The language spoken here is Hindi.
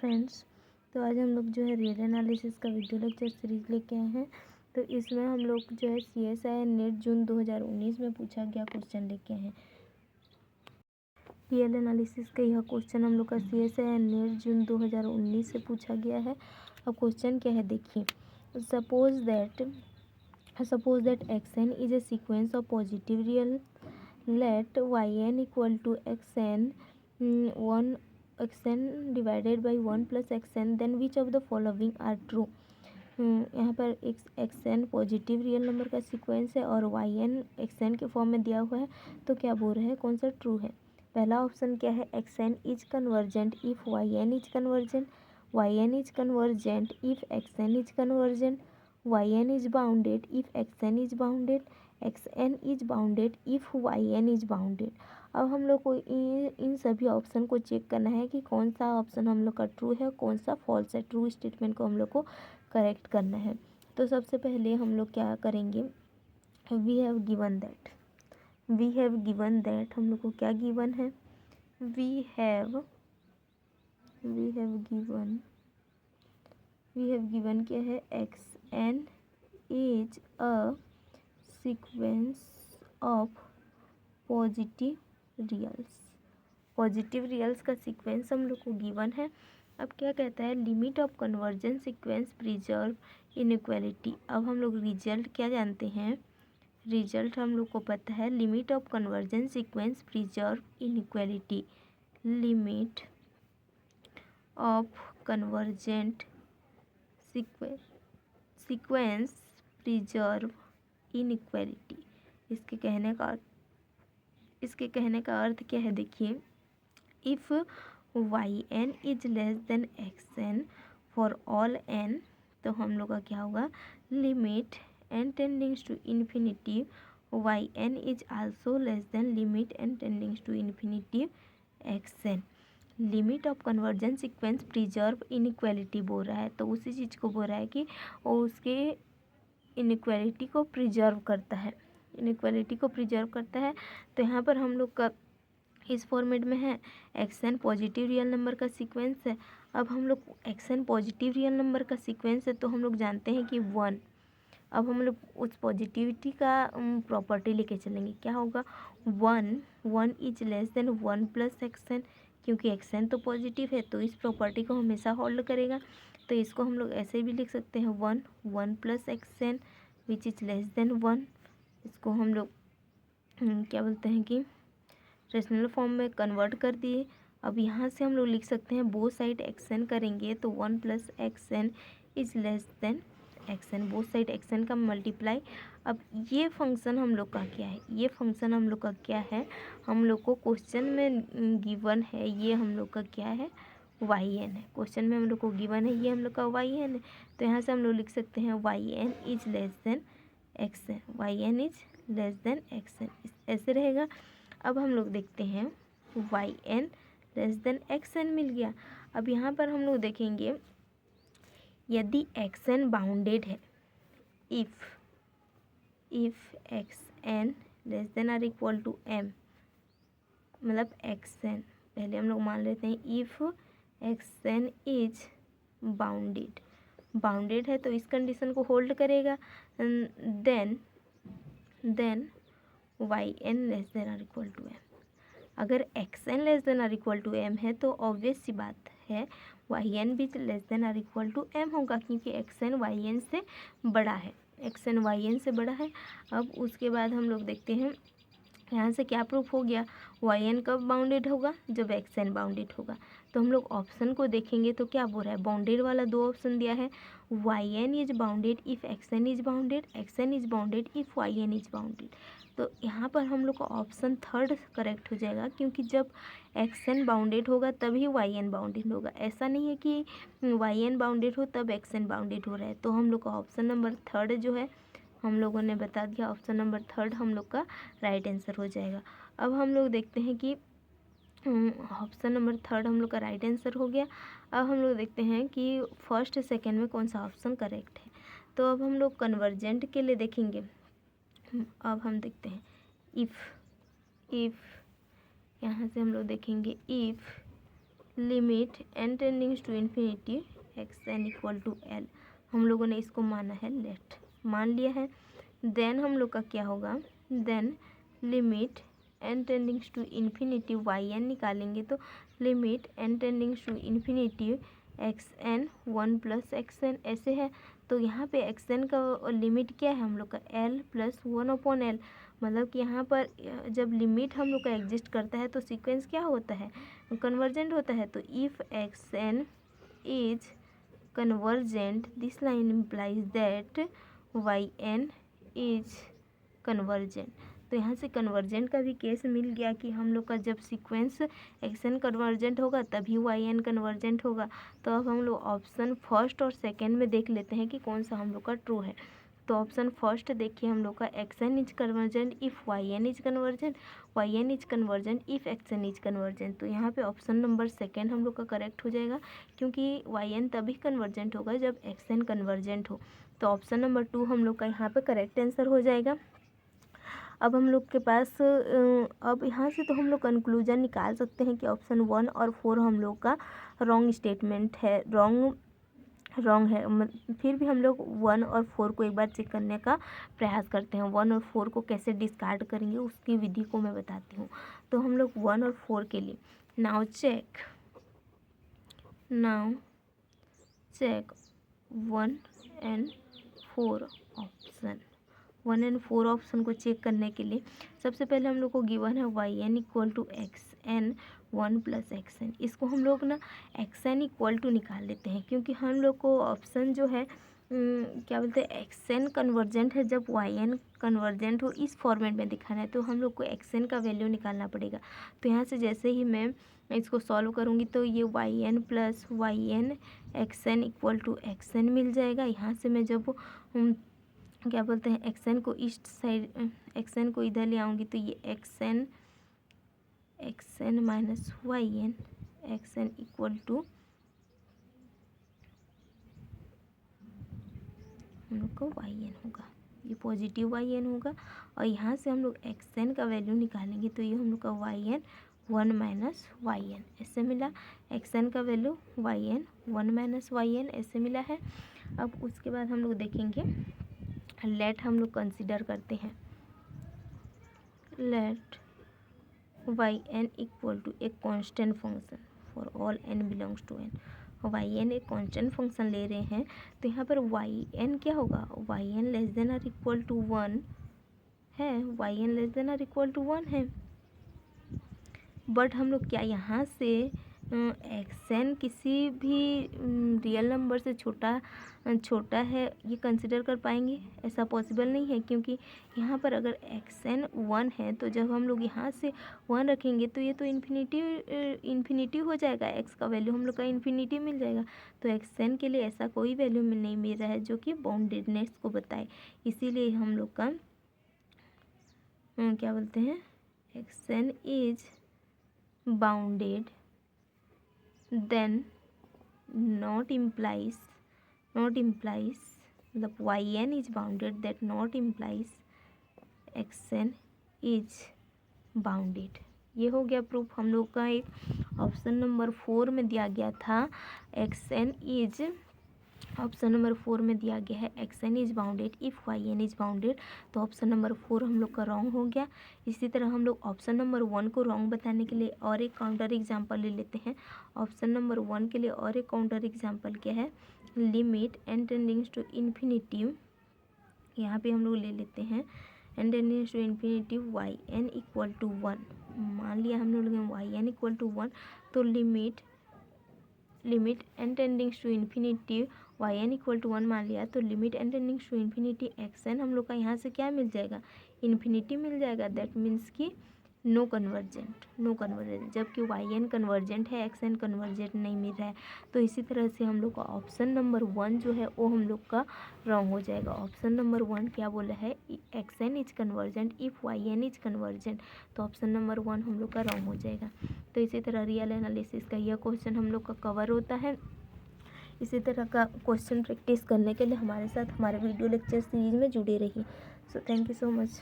फ्रेंड्स, तो आज हम लोग जो है रियल एनालिसिस का वीडियो लेक्चर सीरीज लेके आए हैं। तो इसमें हम लोग जो है CSI नेट जून 2019 में पूछा गया क्वेश्चन लेके आए हैं। रियल एनालिसिस का यह क्वेश्चन हम लोग का CSI नेट जून 2019 से पूछा गया है। अब क्वेश्चन क्या है देखिए। Suppose that xn is a sequence of positive real, let yn equal to xn divided by 1 plus xn, then which of the following are true. यहाँ पर xn पॉजिटिव रियल नंबर का सीक्वेंस है और yn xn के फॉर्म में दिया हुआ है। तो क्या बोल रहे हैं कौन सा ट्रू है। पहला ऑप्शन क्या है, xn is convergent if yn is convergent, yn is convergent if xn is convergent, yn is bounded if xn is bounded, xn is bounded if yn is bounded. अब हम लोग को इन सभी ऑप्शन को चेक करना है कि कौन सा ऑप्शन हम लोग का ट्रू है, कौन सा फॉल्स है। ट्रू स्टेटमेंट को हम लोग को करेक्ट करना है। तो सबसे पहले हम लोग क्या करेंगे, वी हैव गिवन दैट हम लोग को क्या गिवन है, वी हैव गिवन क्या है, xn is a sequence of positive reals का सीक्वेंस हम लोग को गिवन है। अब क्या कहता है, limit of convergence sequence preserve inequality. अब हम लोग रिजल्ट क्या जानते हैं, रिजल्ट हम लोग को पता है, limit of convergence sequence preserve inequality, limit of convergent sequence preserve inequality. इसके कहने का अर्थ क्या है देखिए, if yn is less than xn for all n, तो हम लोग का क्या होगा, limit n tendings to infinity yn is also less than limit n tendings to infinity xn। Limit of convergence sequence preserve inequality बोल रहा है, तो उसी चीज़ को बोल रहा है कि वो उसके इनइक्वालिटी को प्रिजर्व करता है, तो यहाँ पर हम लोग का इस फॉर्मेट में है, xn पॉजिटिव रियल नंबर का सीक्वेंस है। अब हम लोग xn पॉजिटिव रियल नंबर का सीक्वेंस है तो हम लोग जानते हैं कि 1। अब हम लोग उस पॉजिटिविटी का प्रॉपर्टी लेके चलेंगे, क्या होगा, 1 is less then 1 plus xn, क्योंकि xn तो पॉजिटिव है तो इस प्रॉपर्टी को हमेशा होल्ड करेगा। तो इसको हम लोग ऐसे भी लिख सकते हैं, 1 plus xn which is less than 1। इसको हम लोग क्या बोलते हैं कि रेशनल फॉर्म में कन्वर्ट कर दिए। अब यहाँ से हम लोग लिख सकते हैं, बोथ साइड xn करेंगे तो 1 plus xn is less than xn, both side xn का मल्टीप्लाई। अब ये फंक्शन हम लोग का क्या है, हम लोग को क्वेश्चन में गिवन है, ये हम लोग का क्या है, yn है। क्वेश्चन में हम लोग को गिवन है, ये हम लोग का yn है। तो यहाँ से हम लोग लिख सकते हैं yn is less than xn, ऐसे रहेगा। अब हम लोग देखते हैं yn लेस देन xn मिल गया। अब यहाँ पर हम लोग देखेंगे, यदि xn बाउंडेड है, if xn less than or equal to m, मतलब xn, पहले हम लोग मान लेते हैं इफ़ xn इज बाउंडेड है तो इस कंडीशन को होल्ड करेगा, then yn less than or equal to m। अगर xn less than or equal to m है तो ऑब्वियस सी बात है yn भी less than or equal to m होगा, क्योंकि xn yn से बड़ा है। अब उसके बाद हम लोग देखते हैं, यहाँ से क्या प्रूफ हो गया, yn कब बाउंडेड होगा, जब xn बाउंडेड होगा। तो हम लोग ऑप्शन को देखेंगे तो क्या बोल रहा है, बाउंडेड वाला 2 ऑप्शन दिया है, yn is bounded if xn is bounded, xn is bounded if yn is bounded. तो यहाँ पर हम लोग का ऑप्शन 3 करेक्ट हो जाएगा, क्योंकि जब xn बाउंडेड होगा तभी yn बाउंडेड होगा। ऐसा नहीं है कि yn बाउंडेड हो तब xn बाउंडेड हो रहा है। तो हम लोग का ऑप्शन नंबर 3 जो है, हम लोगों ने बता दिया, ऑप्शन नंबर 3 हम लोग का राइट आंसर हो जाएगा। अब हम लोग देखते हैं कि ऑप्शन नंबर 3 हम लोग का राइट आंसर हो गया। अब हम लोग देखते हैं कि फर्स्ट सेकंड में कौन सा ऑप्शन करेक्ट है। तो अब हम लोग कन्वर्जेंट के लिए देखेंगे। अब हम देखते हैं इफ़ यहाँ से हम लोग देखेंगे, if limit n tendings to infinity x n equal to L, हम लोगों ने इसको माना है लेट, मान लिया है। देन हम लोग का क्या होगा, then limit n tendings to infinity y n निकालेंगे, तो limit n tendings to infinity x n one plus x n ऐसे है। तो यहाँ पे एक्स एन का लिमिट क्या है हम लोग का, L plus one upon L, मतलब कि यहाँ पर जब लिमिट हम लोग का एग्जिस्ट करता है तो सीक्वेंस क्या होता है, कन्वर्जेंट होता है। तो if x n is convergent this line implies that y n is convergent. तो यहाँ से कन्वर्जेंट का भी केस मिल गया कि हम लोग का जब सीक्वेंस एक्स एन कन्वर्जेंट होगा तभी वाई एन कन्वर्जेंट होगा। तो अब हम लोग ऑप्शन फर्स्ट और सेकंड में देख लेते हैं कि कौन सा हम लोग का ट्रू है। तो ऑप्शन फर्स्ट देखिए हम लोग का x n is convergent if y n is convergent, y n is convergent if x n is convergent. तो यहाँ पे ऑप्शन नंबर सेकंड हम लोग का करेक्ट हो जाएगा, क्योंकि वाई एन तभी कन्वर्जेंट होगा जब एक्स एन कन्वर्जेंट हो। तो ऑप्शन नंबर 2 हम लोग का यहाँ पे करेक्ट आंसर हो जाएगा। अब हम लोग के पास अब यहाँ से तो हम लोग कंक्लूजन निकाल सकते हैं कि ऑप्शन 1 और 4 हम लोग का रॉन्ग स्टेटमेंट है, रॉन्ग है। फिर भी हम लोग 1 और 4 को एक बार चेक करने का प्रयास करते हैं। 1 और 4 को कैसे डिस्कार्ड करेंगे उसकी विधि को मैं बताती हूँ। तो हम लोग 1 और 4 के लिए now check 1 and 4 option, 1 and 4 option को चेक करने के लिए सबसे पहले हम लोग को गिवन है y n equal to x n one plus x n. इसको हम लोग ना एक्स एन इक्वल टू निकाल लेते हैं, क्योंकि हम लोग को ऑप्शन जो है क्या बोलते हैं, एक्स एन कन्वर्जेंट है जब वाई एन कन्वर्जेंट हो, इस फॉर्मेट में दिखाना है। तो हम लोग को एक्स एन का वैल्यू निकालना पड़ेगा। तो यहाँ से जैसे ही मैं इसको सॉल्व करूँगी तो ये y n plus y n x n equal to x n मिल जाएगा। यहाँ से मैं जब क्या बोलते हैं एक्स एन को ईस्ट साइड, एक्स एन को इधर ले आऊँगी तो ये x n minus y n x n equal to हम लोग को वाई एन होगा, ये पॉजिटिव वाई एन होगा। और यहाँ से हम लोग एक्स एन का वैल्यू निकालेंगे तो ये हम लोग का y n 1 minus y n ऐसे मिला। एक्स एन का value y n 1 minus y n ऐसे मिला है। अब उसके बाद हम लोग देखेंगे लेट हम लोग कंसीडर करते हैं, let y n equal to एक constant function for all n belongs to n. Y n एक कांस्टेंट फंक्शन ले रहे हैं, तो यहाँ पर वाई एन क्या होगा, वाई एन लेस देन और इक्वल टू 1 है, वाई एन लेस देन और इक्वल टू 1 है। बट हम लोग क्या यहाँ से एक्स एन किसी भी रियल नंबर से छोटा है ये कंसिडर कर पाएंगे, ऐसा पॉसिबल नहीं है। क्योंकि यहाँ पर अगर एक्स एन 1 है तो जब हम लोग यहाँ से 1 रखेंगे तो ये तो इन्फिनिटी हो जाएगा, एक्स का वैल्यू हम लोग का इन्फिनिटी मिल जाएगा। तो एक्स एन के लिए ऐसा कोई वैल्यू नहीं मिल रहा है जो कि बाउंडेडनेस को बताए, इसीलिए हम लोग का क्या बोलते हैं x n is bounded then not implies मतलब y n is bounded that not implies x n is bounded. ये हो गया प्रूफ हम लोग का। एक ऑप्शन नंबर 4 में दिया गया था x n is, option number 4 में दिया गया है x n is bounded if y n is bounded. तो ऑप्शन नंबर 4 हम लोग का रॉन्ग हो गया। इसी तरह हम लोग ऑप्शन नंबर 1 को रॉन्ग बताने के लिए और एक काउंटर एग्जांपल ले लेते हैं। ऑप्शन नंबर 1 के लिए और एक काउंटर एग्जांपल क्या है, limit n tendings to infinity, यहाँ पे हम लोग ले लेते हैं n tendings to infinity y n equal to 1। मान लिया हम लोग वाई एन इक्वल टू 1, तो limit n tendings to infinity y n equal to 1 मान लिया, तो limit n tendings to infinity x n हम लोग का यहाँ से क्या मिल जाएगा, इन्फिनिटी मिल जाएगा। दैट मीन्स कि नो कन्वर्जेंट, जबकि वाई एन कन्वर्जेंट है, एक्स एन कन्वर्जेंट नहीं मिल रहा है। तो इसी तरह से हम लोग का ऑप्शन नंबर 1 जो है वो हम लोग का रॉन्ग हो जाएगा। ऑप्शन नंबर 1 क्या बोला है, x n is convergent if y n is convergent, तो ऑप्शन नंबर 1 हम लोग का रॉन्ग हो जाएगा। तो इसी तरह रियल एनालिसिस का यह क्वेश्चन हम लोग का कवर होता है। इसी तरह का क्वेश्चन प्रैक्टिस करने के लिए हमारे साथ हमारे वीडियो लेक्चर सीरीज में जुड़े रहिए। So thank you so much.